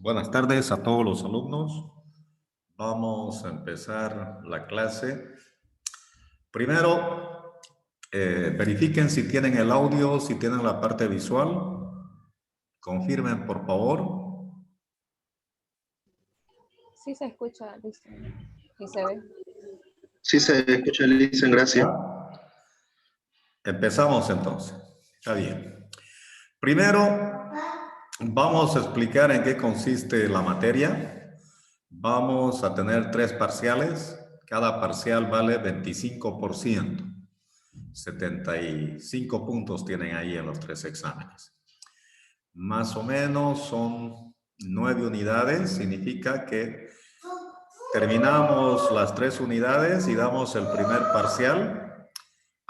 Buenas tardes a todos los alumnos. Vamos a empezar la clase. Primero, verifiquen si tienen el audio, si tienen la parte visual. Confirmen, por favor. Sí se escucha, dicen, y se ve. Sí se escucha, Lisen, gracias. Empezamos entonces. Está bien. Primero, vamos a explicar en qué consiste la materia. Vamos a tener 3 parciales. Cada parcial vale 25%. 75 puntos tienen ahí en los 3 exámenes. Más o menos son 9 unidades. Significa que terminamos las 3 unidades y damos el primer parcial.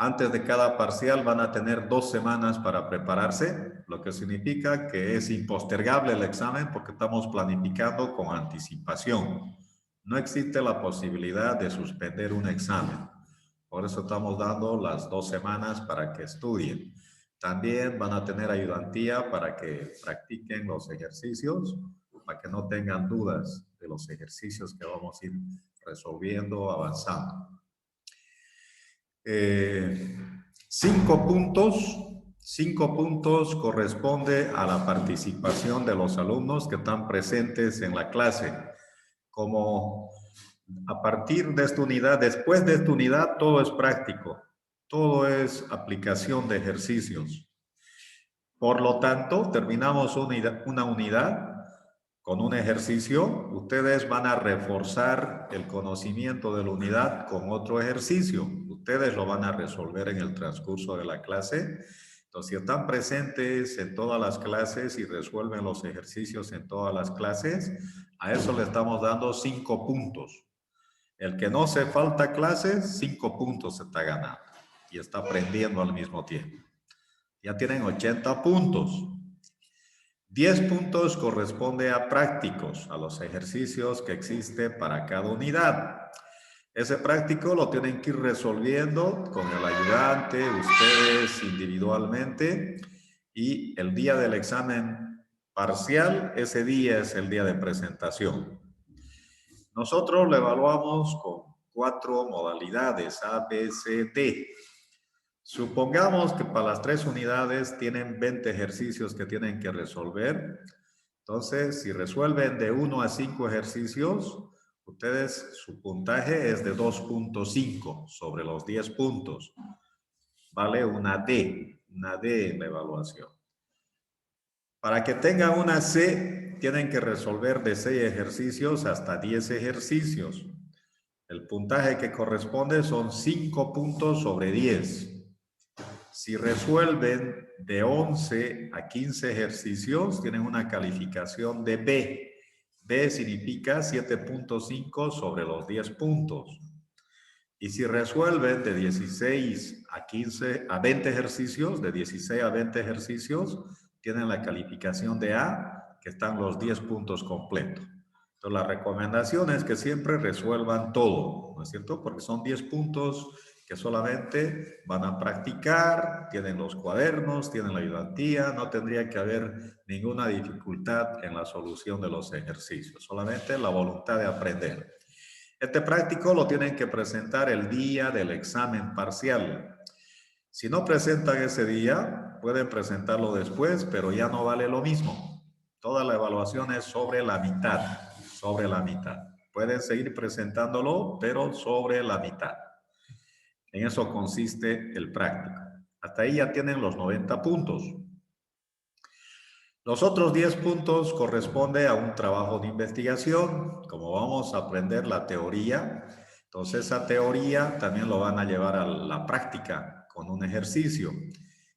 Antes de cada parcial van a tener 2 semanas para prepararse, lo que significa que es impostergable el examen porque estamos planificando con anticipación. No existe la posibilidad de suspender un examen. Por eso estamos dando las 2 semanas para que estudien. También van a tener ayudantía para que practiquen los ejercicios, para que no tengan dudas de los ejercicios que vamos a ir resolviendo, avanzando. 5 puntos corresponde a la participación de los alumnos que están presentes en la clase. Como a partir de esta unidad, después de esta unidad, todo es práctico. Todo es aplicación de ejercicios. Por lo tanto, terminamos una unidad con un ejercicio. Ustedes van a reforzar el conocimiento de la unidad con otro ejercicio. Ustedes lo van a resolver en el transcurso de la clase. Entonces, si están presentes en todas las clases y resuelven los ejercicios en todas las clases, a eso le estamos dando 5 puntos. El que no se falta clases, 5 puntos se está ganando y está aprendiendo al mismo tiempo. Ya tienen 80 puntos. 10 puntos corresponde a prácticos, a los ejercicios que existen para cada unidad. Ese práctico lo tienen que ir resolviendo con el ayudante, ustedes individualmente, y el día del examen parcial, ese día es el día de presentación. Nosotros lo evaluamos con 4 modalidades, A, B, C, D. Supongamos que para las 3 unidades tienen 20 ejercicios que tienen que resolver. Entonces, si resuelven de 1 a 5 ejercicios, ustedes, su puntaje es de 2.5 sobre los 10 puntos. Vale una D en la evaluación. Para que tengan una C, tienen que resolver de 6 ejercicios hasta 10 ejercicios. El puntaje que corresponde son 5 puntos sobre 10. Si resuelven de 11 a 15 ejercicios, tienen una calificación de B. B significa 7.5 sobre los 10 puntos. Y si resuelven de 16 a 20 ejercicios, de 16 a 20 ejercicios, tienen la calificación de A, que están los 10 puntos completos. Entonces, la recomendación es que siempre resuelvan todo, ¿no es cierto? Porque son 10 puntos que solamente van a practicar, tienen los cuadernos, tienen la ayudantía, no tendría que haber ninguna dificultad en la solución de los ejercicios, solamente la voluntad de aprender. Este práctico lo tienen que presentar el día del examen parcial. Si no presentan ese día, pueden presentarlo después, pero ya no vale lo mismo. Toda la evaluación es sobre la mitad, Pueden seguir presentándolo, pero sobre la mitad. En eso consiste el práctico. Hasta ahí ya tienen los 90 puntos. Los otros 10 puntos corresponde a un trabajo de investigación. Como vamos a aprender la teoría, entonces esa teoría también lo van a llevar a la práctica con un ejercicio.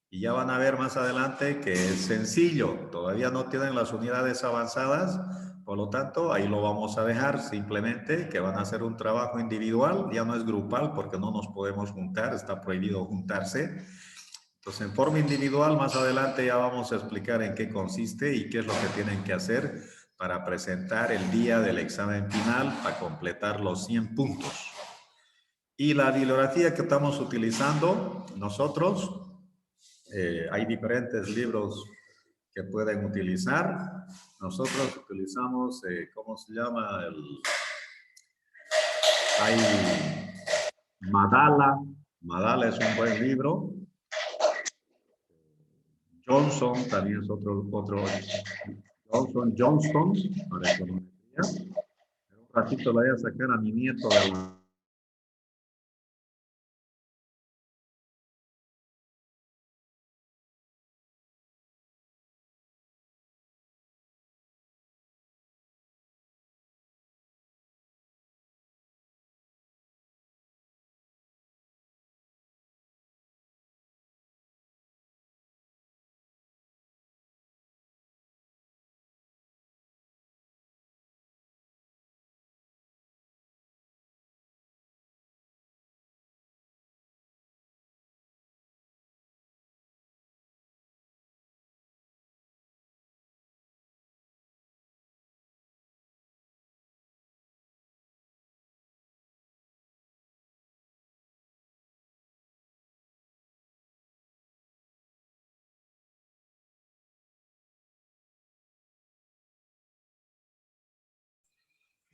Y ya van a ver más adelante que es sencillo. Todavía no tienen las unidades avanzadas, por lo tanto, ahí lo vamos a dejar. Simplemente que van a hacer un trabajo individual, ya no es grupal porque no nos podemos juntar, está prohibido juntarse. Entonces, en forma individual, más adelante ya vamos a explicar en qué consiste y qué es lo que tienen que hacer para presentar el día del examen final para completar los 100 puntos. Y la bibliografía que estamos utilizando nosotros, hay diferentes libros que pueden utilizar. Nosotros utilizamos, ¿cómo se llama? Hay Madala. Madala es un buen libro. Johnson también es otro Johnston para econometría. Un ratito le voy a sacar a mi nieto de la...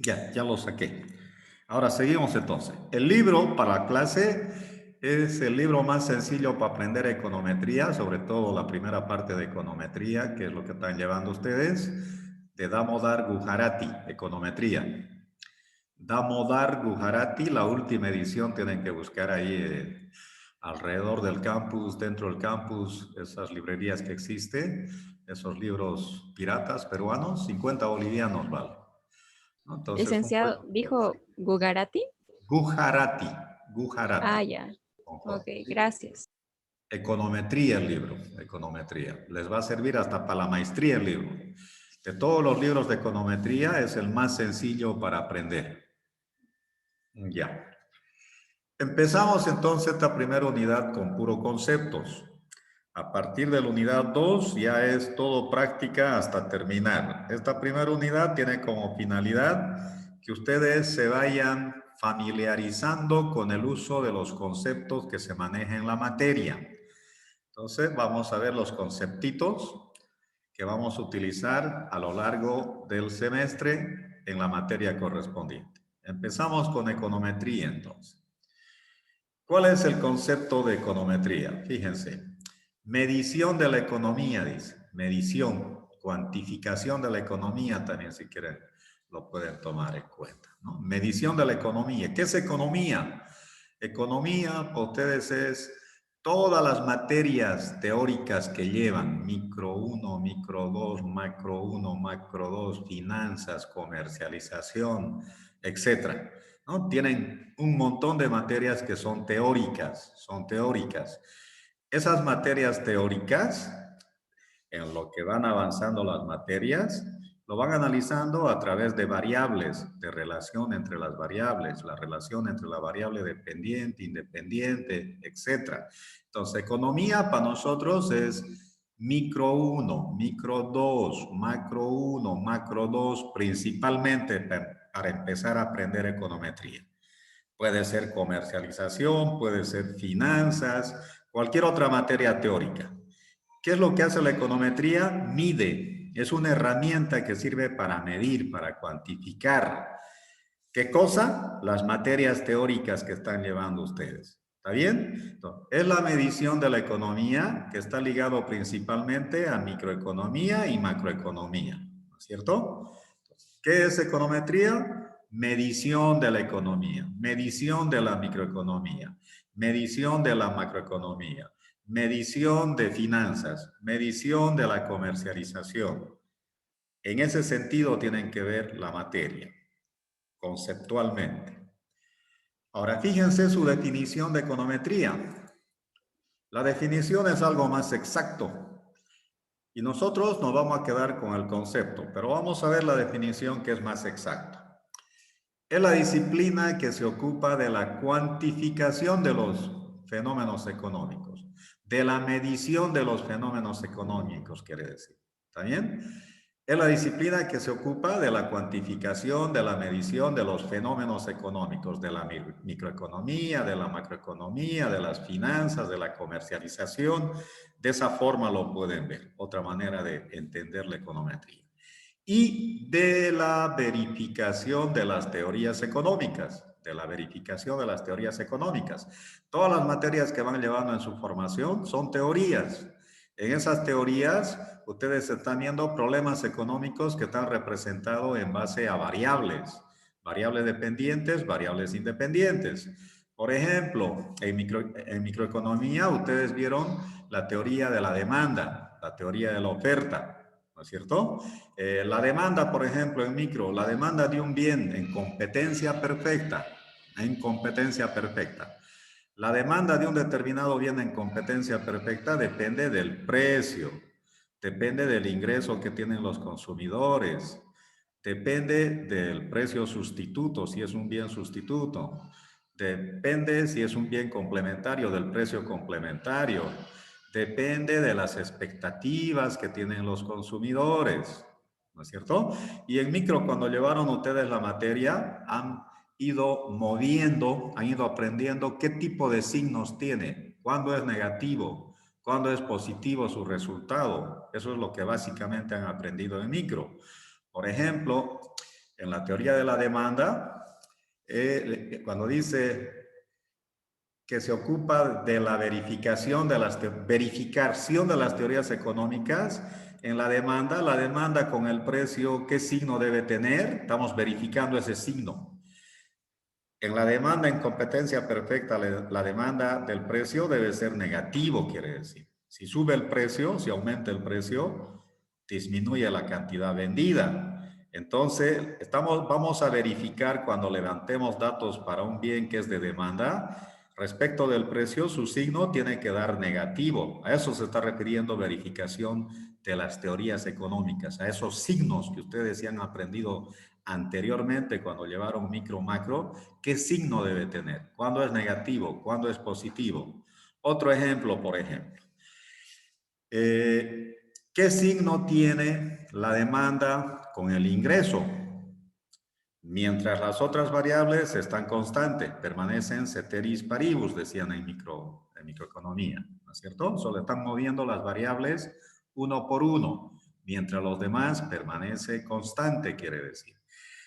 Ya lo saqué. Ahora seguimos entonces. El libro para la clase es el libro más sencillo para aprender econometría, sobre todo la primera parte de econometría, que es lo que están llevando ustedes, de Damodar Gujarati, econometría. Damodar Gujarati, la última edición, tienen que buscar ahí alrededor del campus, dentro del campus, esas librerías que existen, esos libros piratas peruanos, 50 bolivianos vale. ¿No? Entonces, Licenciado, dijo Gujarati. Gujarati. Ah, ya. Ok, gracias. Econometría el libro, econometría. Les va a servir hasta para la maestría el libro. De todos los libros de econometría es el más sencillo para aprender. Ya. Empezamos entonces esta primera unidad con puro conceptos. A partir de la unidad 2 ya es todo práctica hasta terminar. Esta primera unidad tiene como finalidad que ustedes se vayan familiarizando con el uso de los conceptos que se manejan en la materia. Entonces vamos a ver los conceptitos que vamos a utilizar a lo largo del semestre en la materia correspondiente. Empezamos con econometría entonces. ¿Cuál es el concepto de econometría? Fíjense. Medición de la economía, dice. Medición, cuantificación de la economía también, si quieren, lo pueden tomar en cuenta, ¿no? Medición de la economía. ¿Qué es economía? Economía, para ustedes, es todas las materias teóricas que llevan, micro 1, micro 2, macro 1, macro 2, finanzas, comercialización, etcétera, ¿no? Tienen un montón de materias que son teóricas, Esas materias teóricas, en lo que van avanzando las materias, lo van analizando a través de variables, de relación entre las variables, la relación entre la variable dependiente, independiente, etc. Entonces, economía para nosotros es micro 1, micro 2, macro 1, macro 2, principalmente para empezar a aprender econometría. Puede ser comercialización, puede ser finanzas, cualquier otra materia teórica. ¿Qué es lo que hace la econometría? Mide. Es una herramienta que sirve para medir, para cuantificar. ¿Qué cosa? Las materias teóricas que están llevando ustedes. ¿Está bien? Entonces, es la medición de la economía que está ligado principalmente a microeconomía y macroeconomía. ¿No es cierto? ¿Qué es econometría? Medición de la economía, medición de la microeconomía, medición de la macroeconomía, medición de finanzas, medición de la comercialización. En ese sentido tienen que ver la materia, conceptualmente. Ahora, fíjense su definición de econometría. La definición es algo más exacto. Y nosotros nos vamos a quedar con el concepto, pero vamos a ver la definición que es más exacta. Es la disciplina que se ocupa de la cuantificación de los fenómenos económicos, de la medición de los fenómenos económicos, quiere decir. ¿Está bien? Es la disciplina que se ocupa de la cuantificación, de la medición de los fenómenos económicos, de la microeconomía, de la macroeconomía, de las finanzas, de la comercialización. De esa forma lo pueden ver, otra manera de entender la econometría. Y de la verificación de las teorías económicas, Todas las materias que van llevando en su formación son teorías. En esas teorías, ustedes están viendo problemas económicos que están representados en base a variables dependientes, variables independientes. Por ejemplo, en microeconomía, ustedes vieron la teoría de la demanda, la teoría de la oferta, ¿no es cierto? La demanda, por ejemplo, en micro, la demanda de un bien en competencia perfecta, La demanda de un determinado bien en competencia perfecta depende del precio, depende del ingreso que tienen los consumidores, depende del precio sustituto, si es un bien sustituto, depende si es un bien complementario, del precio complementario, depende de las expectativas que tienen los consumidores, ¿no es cierto? Y en micro, cuando llevaron ustedes la materia, han ido moviendo, han ido aprendiendo qué tipo de signos tiene, cuándo es negativo, cuándo es positivo su resultado. Eso es lo que básicamente han aprendido en micro. Por ejemplo, en la teoría de la demanda, cuando dice que se ocupa de la verificación de las teorías económicas, en la demanda con el precio, ¿qué signo debe tener? Estamos verificando ese signo. En la demanda en competencia perfecta, la demanda del precio debe ser negativo, quiere decir. Si sube el precio, si aumenta el precio, disminuye la cantidad vendida. Entonces, vamos a verificar cuando levantemos datos para un bien que es de demanda, respecto del precio, su signo tiene que dar negativo. A eso se está refiriendo verificación de las teorías económicas, a esos signos que ustedes ya han aprendido anteriormente cuando llevaron micro macro, ¿qué signo debe tener? ¿Cuándo es negativo? ¿Cuándo es positivo? Otro ejemplo, por ejemplo. ¿Qué signo tiene la demanda con el ingreso? Mientras las variables están constantes, permanecen ceteris paribus, decían en microeconomía, ¿no es cierto? Solo están moviendo las variables uno por uno, mientras los demás permanece constante, quiere decir.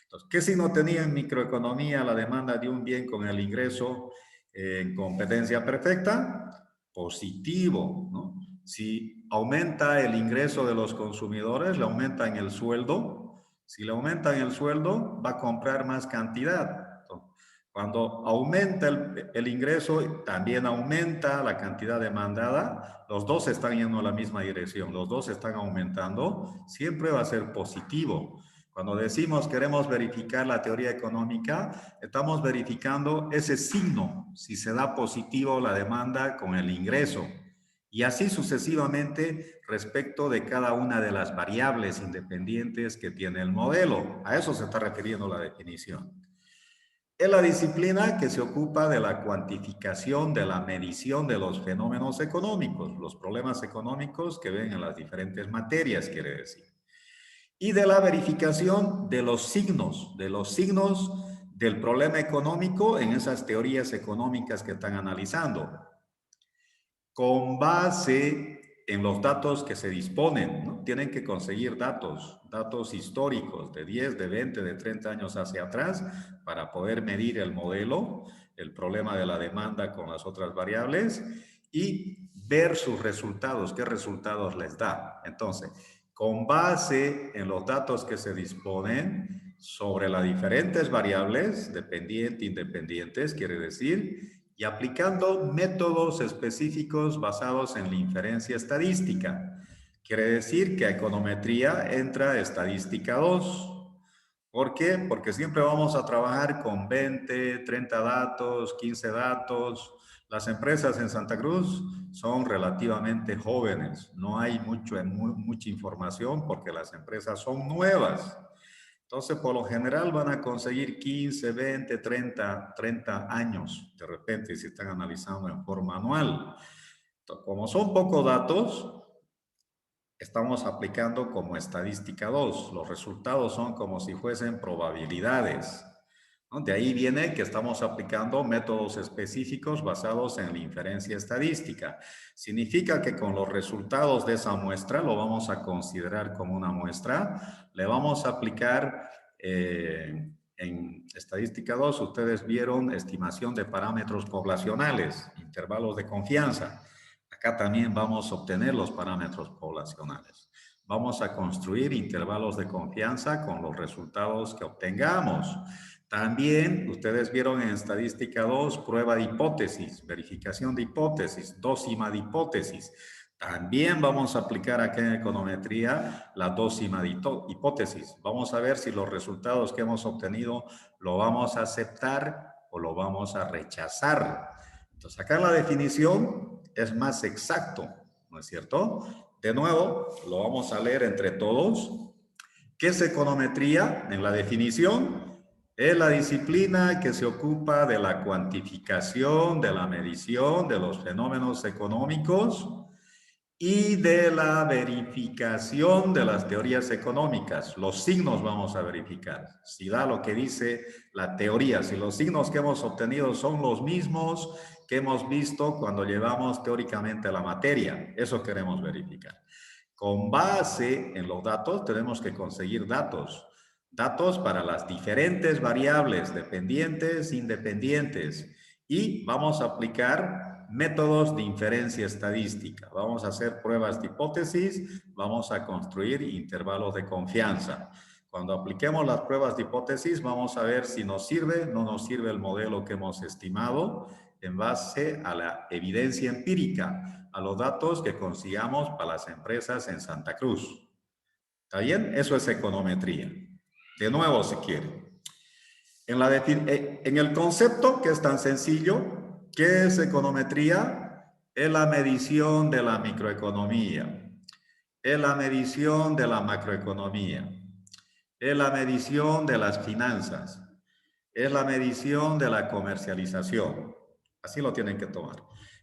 Entonces, ¿qué signo tenía en microeconomía la demanda de un bien con el ingreso en competencia perfecta? Positivo, ¿no? Si aumenta el ingreso de los consumidores, le aumentan el sueldo. Si le aumentan el sueldo, va a comprar más cantidad. Entonces, cuando aumenta el ingreso, también aumenta la cantidad demandada. Los dos están yendo en la misma dirección, los dos están aumentando. Siempre va a ser positivo. Cuando decimos queremos verificar la teoría económica, estamos verificando ese signo, si se da positivo la demanda con el ingreso. Y así sucesivamente respecto de cada una de las variables independientes que tiene el modelo. A eso se está refiriendo la definición. Es la disciplina que se ocupa de la cuantificación, de la medición de los fenómenos económicos, los problemas económicos que ven en las diferentes materias, quiere decir. Y de la verificación de los signos del problema económico en esas teorías económicas que están analizando, con base en los datos que se disponen, ¿no? Tienen que conseguir datos históricos de 10, de 20, de 30 años hacia atrás para poder medir el modelo, el problema de la demanda con las otras variables y ver sus resultados, qué resultados les da. Entonces, con base en los datos que se disponen sobre las diferentes variables, dependientes, independientes, quiere decir, y aplicando métodos específicos basados en la inferencia estadística. Quiere decir que a econometría entra estadística 2. ¿Por qué? Porque siempre vamos a trabajar con 20, 30 datos, 15 datos. Las empresas en Santa Cruz son relativamente jóvenes. No hay mucha información porque las empresas son nuevas. Entonces, por lo general van a conseguir 15, 20, 30 años de repente si están analizando en forma anual. Entonces, como son pocos datos, estamos aplicando como estadística 2. Los resultados son como si fuesen probabilidades, ¿no? De ahí viene que estamos aplicando métodos específicos basados en la inferencia estadística. Significa que con los resultados de esa muestra, lo vamos a considerar como una muestra, le vamos a aplicar en estadística 2, ustedes vieron estimación de parámetros poblacionales, intervalos de confianza. Acá también vamos a obtener los parámetros poblacionales. Vamos a construir intervalos de confianza con los resultados que obtengamos. También ustedes vieron en estadística 2, prueba de hipótesis, verificación de hipótesis, dócima de hipótesis. También vamos a aplicar acá en econometría la dócima de hipótesis. Vamos a ver si los resultados que hemos obtenido lo vamos a aceptar o lo vamos a rechazar. Entonces acá la definición es más exacto, ¿no es cierto? De nuevo, lo vamos a leer entre todos. ¿Qué es econometría? En la definición, es la disciplina que se ocupa de la cuantificación, de la medición de los fenómenos económicos y de la verificación de las teorías económicas. Los signos vamos a verificar. Si da lo que dice la teoría, si los signos que hemos obtenido son los mismos que hemos visto cuando llevamos teóricamente la materia. Eso queremos verificar. Con base en los datos tenemos que conseguir datos. Datos para las diferentes variables, dependientes, independientes. Y vamos a aplicar métodos de inferencia estadística. Vamos a hacer pruebas de hipótesis, vamos a construir intervalos de confianza. Cuando apliquemos las pruebas de hipótesis, vamos a ver si nos sirve o no nos sirve el modelo que hemos estimado en base a la evidencia empírica, a los datos que consigamos para las empresas en Santa Cruz. ¿Está bien? Eso es econometría. De nuevo, si quiere. En el concepto, que es tan sencillo, ¿qué es econometría? Es la medición de la microeconomía, es la medición de la macroeconomía, es la medición de las finanzas, es la medición de la comercialización. Así lo tienen que tomar.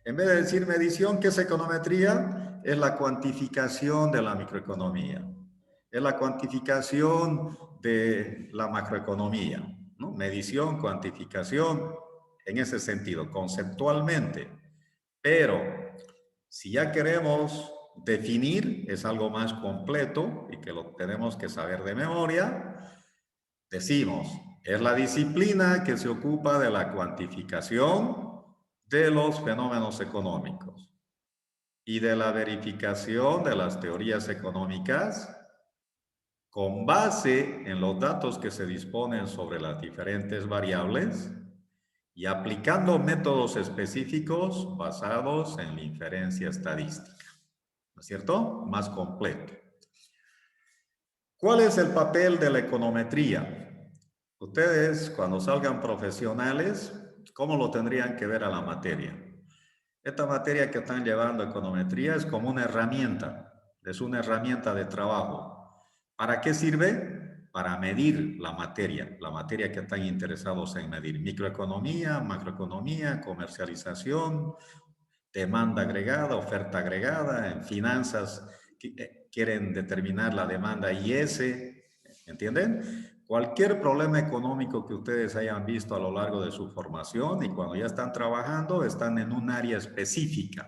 En vez de decir medición, ¿qué es econometría? Es la cuantificación de la microeconomía, es la cuantificación de la macroeconomía, ¿no? Medición, cuantificación, en ese sentido, conceptualmente. Pero si ya queremos definir, es algo más completo y que lo tenemos que saber de memoria, decimos, es la disciplina que se ocupa de la cuantificación de los fenómenos económicos y de la verificación de las teorías económicas con base en los datos que se disponen sobre las diferentes variables y aplicando métodos específicos basados en la inferencia estadística. ¿No es cierto? Más completo. ¿Cuál es el papel de la econometría? Ustedes, cuando salgan profesionales, ¿cómo lo tendrían que ver a la materia? Esta materia que están llevando econometría es como una herramienta, es una herramienta de trabajo. ¿Para qué sirve? Para medir la materia que están interesados en medir. Microeconomía, macroeconomía, comercialización, demanda agregada, oferta agregada, en finanzas quieren determinar la demanda IS, ¿entienden? Cualquier problema económico que ustedes hayan visto a lo largo de su formación y cuando ya están trabajando, están en un área específica.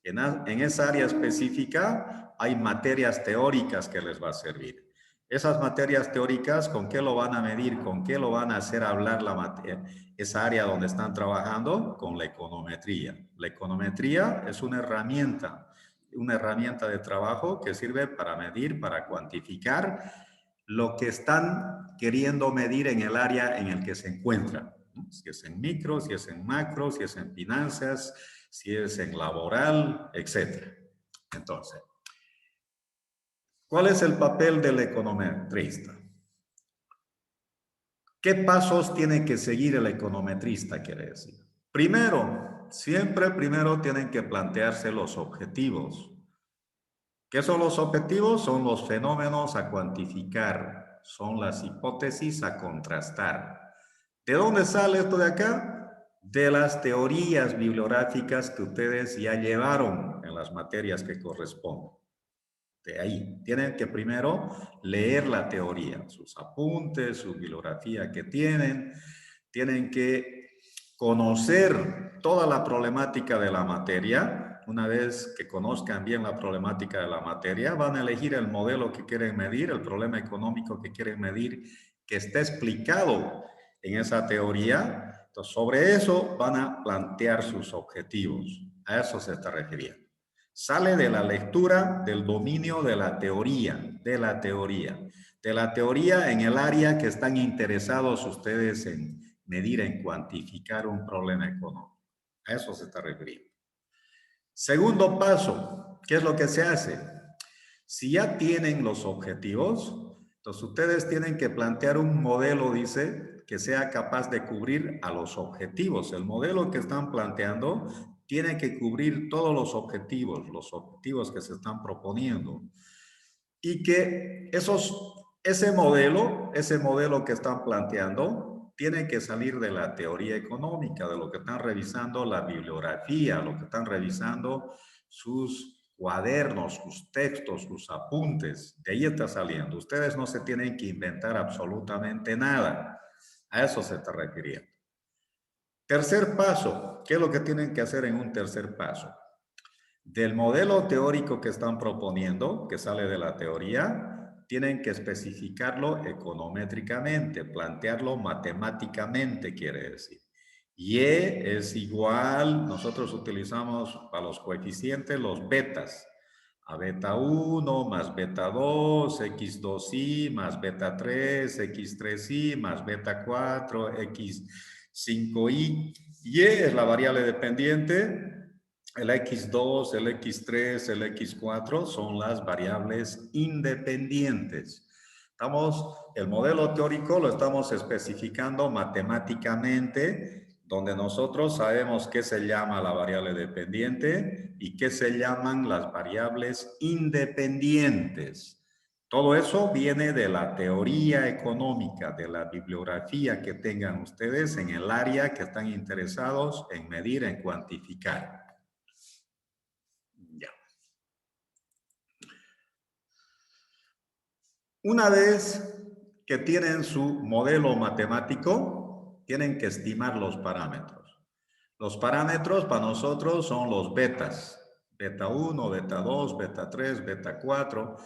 En esa área específica hay materias teóricas que les va a servir. Esas materias teóricas, ¿con qué lo van a medir? ¿Con qué lo van a hacer hablar la materia? Esa área donde están trabajando, con la econometría. La econometría es una herramienta de trabajo que sirve para medir, para cuantificar lo que están queriendo medir en el área en el que se encuentran, ¿no? Si es en micro, si es en macro, si es en finanzas, si es en laboral, etc. Entonces, ¿cuál es el papel del econometrista? ¿Qué pasos tiene que seguir el econometrista, quiere decir? Primero, siempre primero tienen que plantearse los objetivos. ¿Qué son los objetivos? Son los fenómenos a cuantificar, son las hipótesis a contrastar. ¿De dónde sale esto de acá? De las teorías bibliográficas que ustedes ya llevaron en las materias que corresponden. De ahí, tienen que primero leer la teoría, sus apuntes, su bibliografía que tienen que conocer toda la problemática de la materia. Una vez que conozcan bien la problemática de la materia, van a elegir el modelo que quieren medir, el problema económico que quieren medir, que está explicado en esa teoría. Entonces, sobre eso van a plantear sus objetivos. A eso se está refiriendo. Sale de la lectura del dominio de la teoría en el área que están interesados ustedes en medir, en cuantificar un problema económico. A eso se está refiriendo. Segundo paso, ¿qué es lo que se hace? Si ya tienen los objetivos, entonces ustedes tienen que plantear un modelo, dice, que sea capaz de cubrir a los objetivos. El modelo que están planteando tiene que cubrir todos los objetivos que se están proponiendo. Y que ese modelo que están planteando tiene que salir de la teoría económica, de lo que están revisando la bibliografía, lo que están revisando sus cuadernos, sus textos, sus apuntes. De ahí está saliendo. Ustedes no se tienen que inventar absolutamente nada. A eso se está refiriendo. Tercer paso. ¿Qué es lo que tienen que hacer en un tercer paso? Del modelo teórico que están proponiendo, que sale de la teoría, tienen que especificarlo econométricamente, plantearlo matemáticamente, quiere decir. Y es igual, nosotros utilizamos para los coeficientes los betas. A beta 1 más beta 2, x2i más beta 3, x3i más beta 4, x5i. Y es la variable dependiente. El x2, el x3, el x4 son las variables independientes. El modelo teórico lo estamos especificando matemáticamente, donde nosotros sabemos qué se llama la variable dependiente y qué se llaman las variables independientes. Todo eso viene de la teoría económica, de la bibliografía que tengan ustedes en el área que están interesados en medir, en cuantificar. Ya. Una vez que tienen su modelo matemático, tienen que estimar los parámetros. Los parámetros para nosotros son los betas. Beta 1, beta 2, beta 3, beta 4.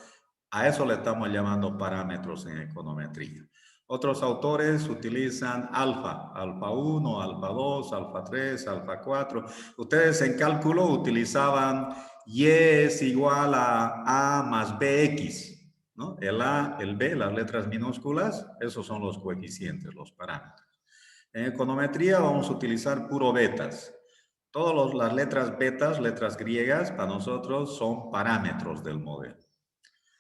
A eso le estamos llamando parámetros en econometría. Otros autores utilizan alfa 1, alfa 2, alfa 3, alfa 4. Ustedes en cálculo utilizaban y es igual a más bx, ¿no? El a, el b, las letras minúsculas, esos son los coeficientes, los parámetros. En econometría vamos a utilizar puro betas. Todas las letras betas, letras griegas, para nosotros son parámetros del modelo.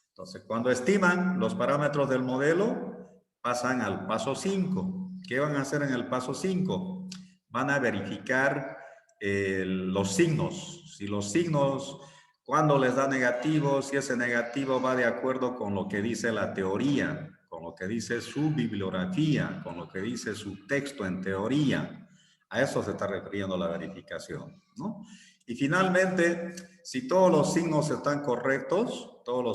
Entonces, cuando estiman los parámetros del modelo, pasan al paso 5. ¿Qué van a hacer en el paso 5? Van a verificar los signos. Si los signos, cuando les da negativo, si ese negativo va de acuerdo con lo que dice la teoría, con lo que dice su bibliografía, con lo que dice su texto en teoría. A eso se está refiriendo la verificación, ¿no? Y finalmente, si todos los signos están correctos, cuando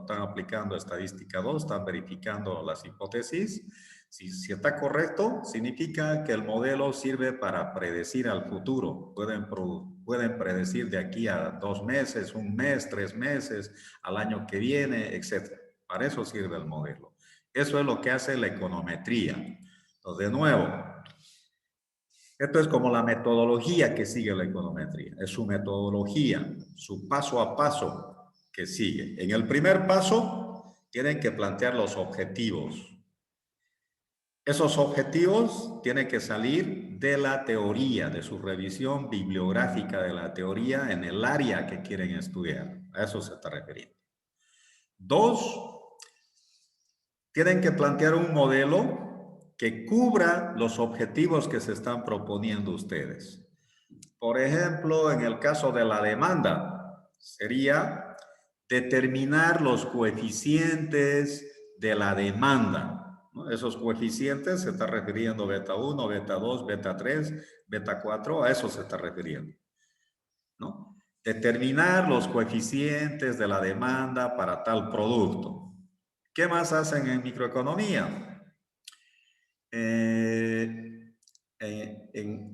están aplicando estadística 2, están verificando las hipótesis. Si está correcto, significa que el modelo sirve para predecir al futuro. Pueden predecir de aquí a 2 meses, 1 mes, 3 meses, al año que viene, etc. Para eso sirve el modelo. Eso es lo que hace la econometría. Entonces, de nuevo, esto es como la metodología que sigue la econometría. Es su metodología, su paso a paso que sigue. En el primer paso, tienen que plantear los objetivos. Esos objetivos tienen que salir de la teoría, de su revisión bibliográfica de la teoría en el área que quieren estudiar. A eso se está refiriendo. 2, tienen que plantear un modelo que cubra los objetivos que se están proponiendo ustedes. Por ejemplo, en el caso de la demanda, sería determinar los coeficientes de la demanda, ¿no? Esos coeficientes se está refiriendo beta 1, beta 2, beta 3, beta 4, a eso se está refiriendo, ¿no? Determinar los coeficientes de la demanda para tal producto. ¿Qué más hacen en microeconomía? En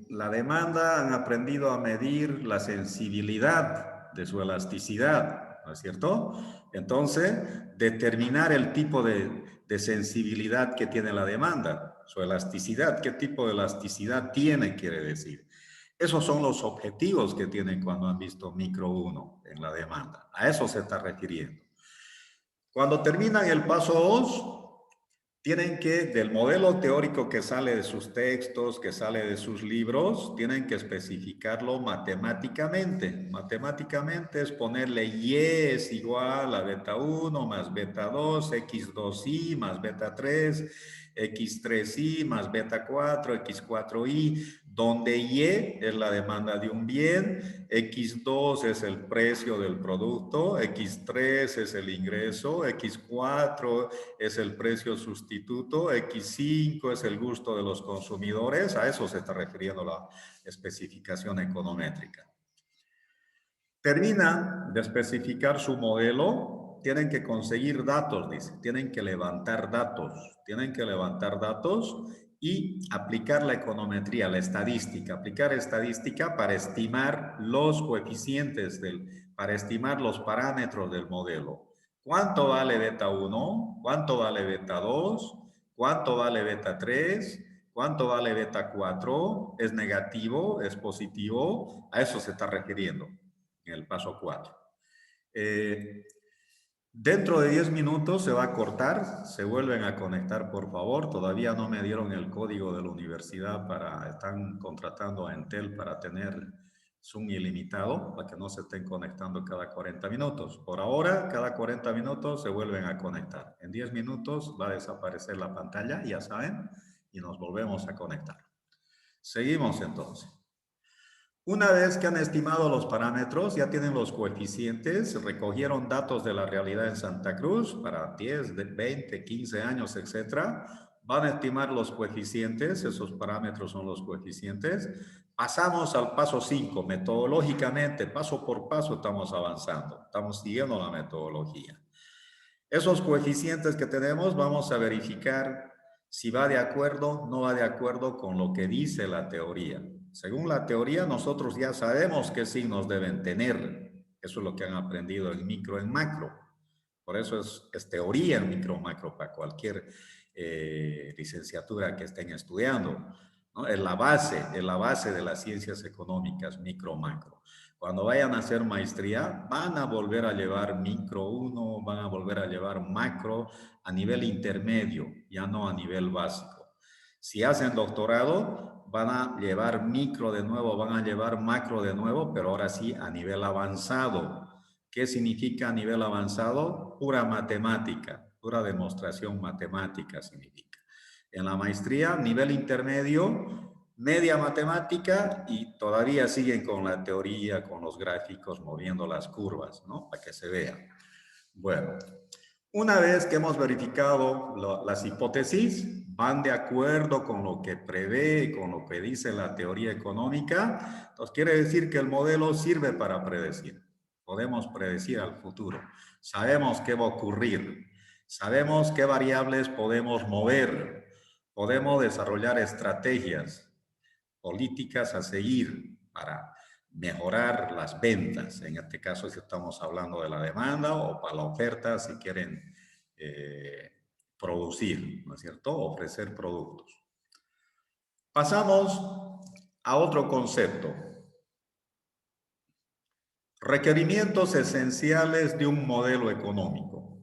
la demanda han aprendido a medir la sensibilidad de su elasticidad, ¿no es cierto? Entonces, determinar el tipo de sensibilidad que tiene la demanda, su elasticidad, qué tipo de elasticidad tiene, quiere decir. Esos son los objetivos que tienen cuando han visto micro 1 en la demanda. A eso se está refiriendo. Cuando terminan el paso 2, tienen que, del modelo teórico que sale de sus textos, que sale de sus libros, tienen que especificarlo matemáticamente. Matemáticamente es ponerle Y es igual a beta 1 más beta 2, X2Y más beta 3, X3Y más beta 4, X4Y, donde Y es la demanda de un bien, X2 es el precio del producto, X3 es el ingreso, X4 es el precio sustituto, X5 es el gusto de los consumidores, a eso se está refiriendo la especificación econométrica. Terminan de especificar su modelo, tienen que conseguir datos, dice, tienen que levantar datos y aplicar la econometría, la estadística, aplicar estadística para estimar los coeficientes, para estimar los parámetros del modelo. ¿Cuánto vale beta 1? ¿Cuánto vale beta 2? ¿Cuánto vale beta 3? ¿Cuánto vale beta 4? ¿Es negativo? ¿Es positivo? A eso se está refiriendo en el paso 4. Dentro de 10 minutos se va a cortar, se vuelven a conectar por favor, todavía no me dieron el código de la universidad están contratando a Entel para tener Zoom ilimitado, para que no se estén conectando cada 40 minutos. Por ahora, cada 40 minutos se vuelven a conectar. En 10 minutos va a desaparecer la pantalla, ya saben, y nos volvemos a conectar. Seguimos entonces. Una vez que han estimado los parámetros, ya tienen los coeficientes, recogieron datos de la realidad en Santa Cruz para 10, 20, 15 años, etcétera. Van a estimar los coeficientes, esos parámetros son los coeficientes. Pasamos al paso 5, metodológicamente, paso por paso estamos avanzando, estamos siguiendo la metodología. Esos coeficientes que tenemos, vamos a verificar si va de acuerdo, no va de acuerdo con lo que dice la teoría. Según la teoría, nosotros ya sabemos qué signos deben tener. Eso es lo que han aprendido en micro, en macro. Por eso es teoría en micro, macro, para cualquier licenciatura que estén estudiando, ¿no? Es la base de las ciencias económicas, micro, macro. Cuando vayan a hacer maestría, van a volver a llevar micro 1, van a volver a llevar macro a nivel intermedio, ya no a nivel básico. Si hacen doctorado, van a llevar micro de nuevo, van a llevar macro de nuevo, pero ahora sí a nivel avanzado. ¿Qué significa a nivel avanzado? Pura matemática, pura demostración matemática significa. En la maestría, nivel intermedio, media matemática y todavía siguen con la teoría, con los gráficos, moviendo las curvas, ¿no? Para que se vea. Bueno, una vez que hemos verificado las hipótesis, van de acuerdo con lo que prevé, con lo que dice la teoría económica, entonces quiere decir que el modelo sirve para predecir. Podemos predecir al futuro. Sabemos qué va a ocurrir. Sabemos qué variables podemos mover. Podemos desarrollar estrategias políticas a seguir para mejorar las ventas. En este caso, si estamos hablando de la demanda o para la oferta, si quieren producir, ¿no es cierto? Ofrecer productos. Pasamos a otro concepto. Requerimientos esenciales de un modelo económico.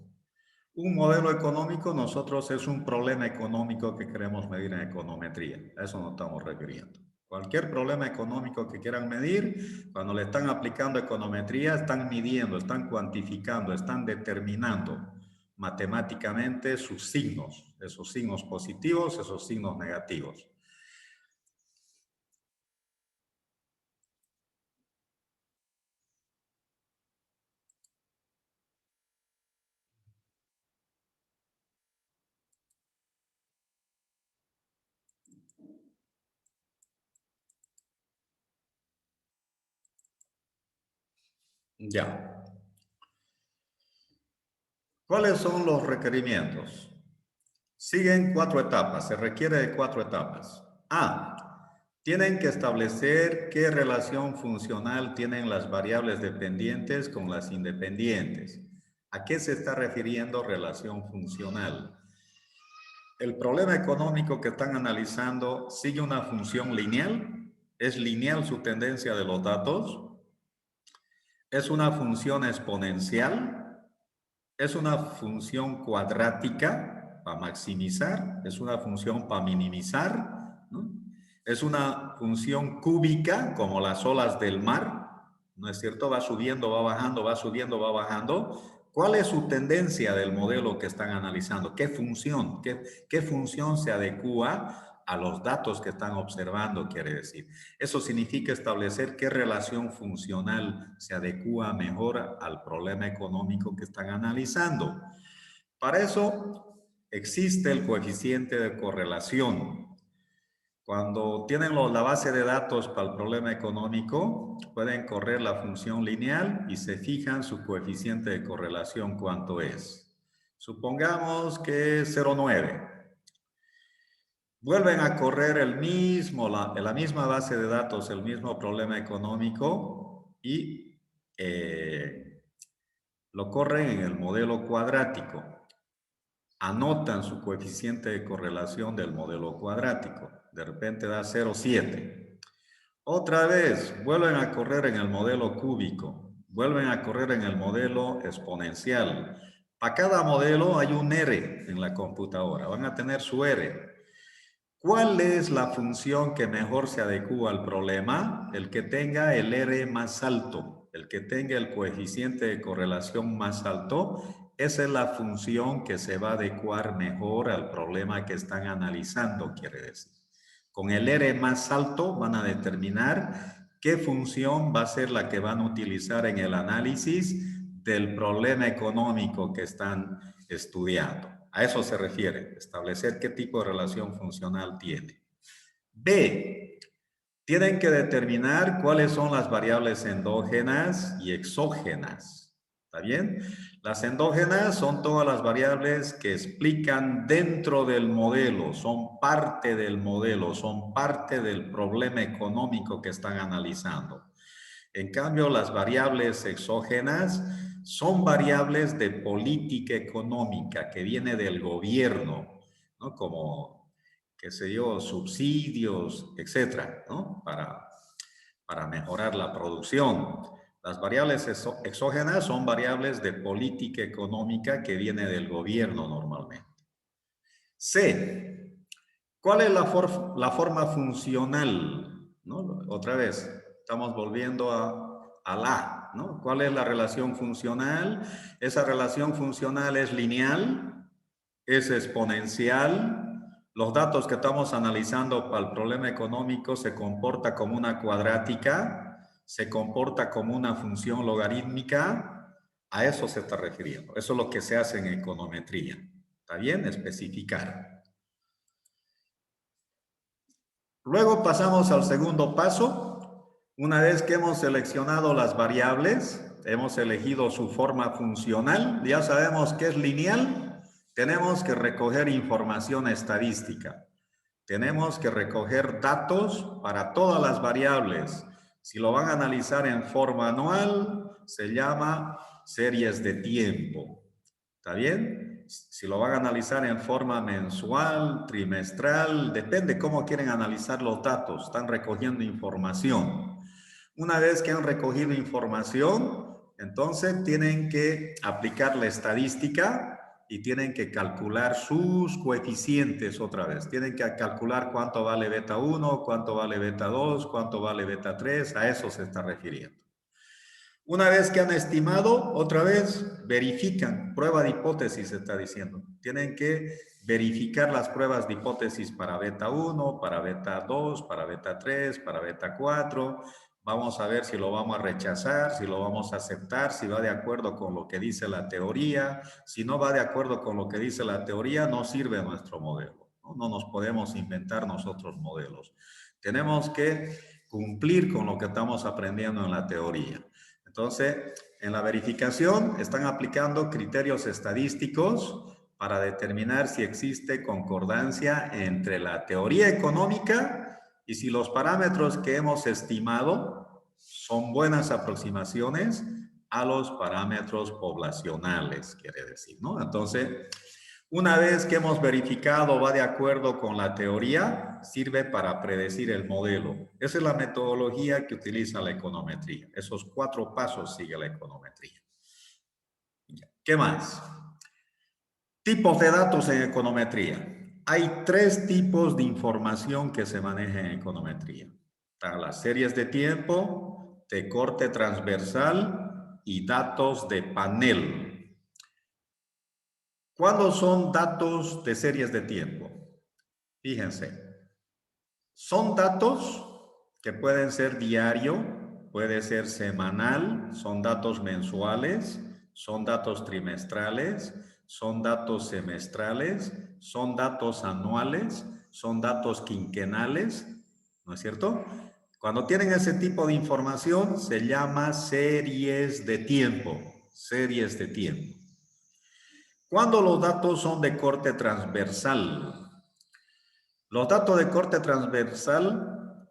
Un modelo económico, nosotros es un problema económico que queremos medir en econometría. A eso nos estamos refiriendo. Cualquier problema económico que quieran medir, cuando le están aplicando econometría, están midiendo, están cuantificando, están determinando matemáticamente sus signos, esos signos positivos, esos signos negativos. Ya. ¿Cuáles son los requerimientos? Siguen 4 etapas, se requiere de 4 etapas. A. Tienen que establecer qué relación funcional tienen las variables dependientes con las independientes. ¿A qué se está refiriendo relación funcional? El problema económico que están analizando sigue una función lineal. ¿Es lineal su tendencia de los datos? ¿Es una función exponencial? ¿Es una función cuadrática para maximizar? ¿Es una función para minimizar? ¿No? ¿Es una función cúbica como las olas del mar? ¿No es cierto? Va subiendo, va bajando, va subiendo, va bajando. ¿Cuál es su tendencia del modelo que están analizando? ¿Qué función? ¿Qué función se adecúa a los datos que están observando, quiere decir? Eso significa establecer qué relación funcional se adecúa mejor al problema económico que están analizando. Para eso existe el coeficiente de correlación. Cuando tienen la base de datos para el problema económico, pueden correr la función lineal y se fijan su coeficiente de correlación cuánto es. Supongamos que es 0,9. Vuelven a correr la misma base de datos, el mismo problema económico y lo corren en el modelo cuadrático. Anotan su coeficiente de correlación del modelo cuadrático. De repente da 0,7. Otra vez, vuelven a correr en el modelo cúbico. Vuelven a correr en el modelo exponencial. Para cada modelo hay un R en la computadora. Van a tener su R. ¿Cuál es la función que mejor se adecúa al problema? El que tenga el R más alto, el que tenga el coeficiente de correlación más alto, esa es la función que se va a adecuar mejor al problema que están analizando, quiere decir. Con el R más alto van a determinar qué función va a ser la que van a utilizar en el análisis del problema económico que están estudiando. A eso se refiere, establecer qué tipo de relación funcional tiene. B, tienen que determinar cuáles son las variables endógenas y exógenas. ¿Está bien? Las endógenas son todas las variables que explican dentro del modelo, son parte del modelo, son parte del problema económico que están analizando. En cambio, las variables exógenas son variables de política económica que viene del gobierno, ¿no? Como, qué sé yo, subsidios, etcétera, ¿no? Para mejorar la producción. Las variables exógenas son variables de política económica que viene del gobierno normalmente. C. ¿Cuál es la forma funcional? ¿No? Otra vez, estamos volviendo a la, ¿no? ¿Cuál es la relación funcional? Esa relación funcional es lineal, es exponencial. Los datos que estamos analizando para el problema económico se comporta como una cuadrática, se comporta como una función logarítmica. A eso se está refiriendo. Eso es lo que se hace en econometría. ¿Está bien? Especificar. Luego pasamos al segundo paso. Una vez que hemos seleccionado las variables, hemos elegido su forma funcional, ya sabemos que es lineal, tenemos que recoger información estadística. Tenemos que recoger datos para todas las variables. Si lo van a analizar en forma anual, se llama series de tiempo. ¿Está bien? Si lo van a analizar en forma mensual, trimestral, depende cómo quieren analizar los datos. Están recogiendo información. Una vez que han recogido información, entonces tienen que aplicar la estadística y tienen que calcular sus coeficientes otra vez. Tienen que calcular cuánto vale beta 1, cuánto vale beta 2, cuánto vale beta 3. A eso se está refiriendo. Una vez que han estimado, otra vez verifican, prueba de hipótesis se está diciendo. Tienen que verificar las pruebas de hipótesis para beta 1, para beta 2, para beta 3, para beta 4. Vamos a ver si lo vamos a rechazar, si lo vamos a aceptar, si va de acuerdo con lo que dice la teoría. Si no va de acuerdo con lo que dice la teoría, no sirve nuestro modelo. No nos podemos inventar nosotros modelos. Tenemos que cumplir con lo que estamos aprendiendo en la teoría. Entonces, en la verificación están aplicando criterios estadísticos para determinar si existe concordancia entre la teoría económica y si los parámetros que hemos estimado son buenas aproximaciones a los parámetros poblacionales, quiere decir, ¿no? Entonces, una vez que hemos verificado va de acuerdo con la teoría, sirve para predecir el modelo. Esa es la metodología que utiliza la econometría. Esos 4 pasos sigue la econometría. ¿Qué más? Tipos de datos en econometría. Hay 3 tipos de información que se maneja en econometría. Están las series de tiempo, de corte transversal y datos de panel. ¿Cuándo son datos de series de tiempo? Fíjense, son datos que pueden ser diario, puede ser semanal, son datos mensuales, son datos trimestrales, son datos semestrales, son datos anuales, son datos quinquenales, ¿no es cierto? Cuando tienen ese tipo de información se llama series de tiempo, series de tiempo. ¿Cuándo los datos son de corte transversal? Los datos de corte transversal,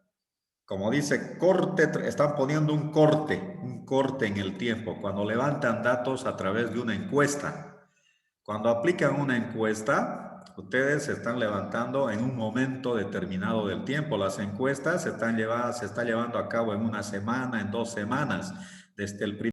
como dice corte, están poniendo un corte en el tiempo, cuando levantan datos a través de una encuesta. Cuando aplican una encuesta, ustedes se están levantando en un momento determinado del tiempo. Las encuestas se está llevando a cabo en una semana, en 2 semanas, desde el primer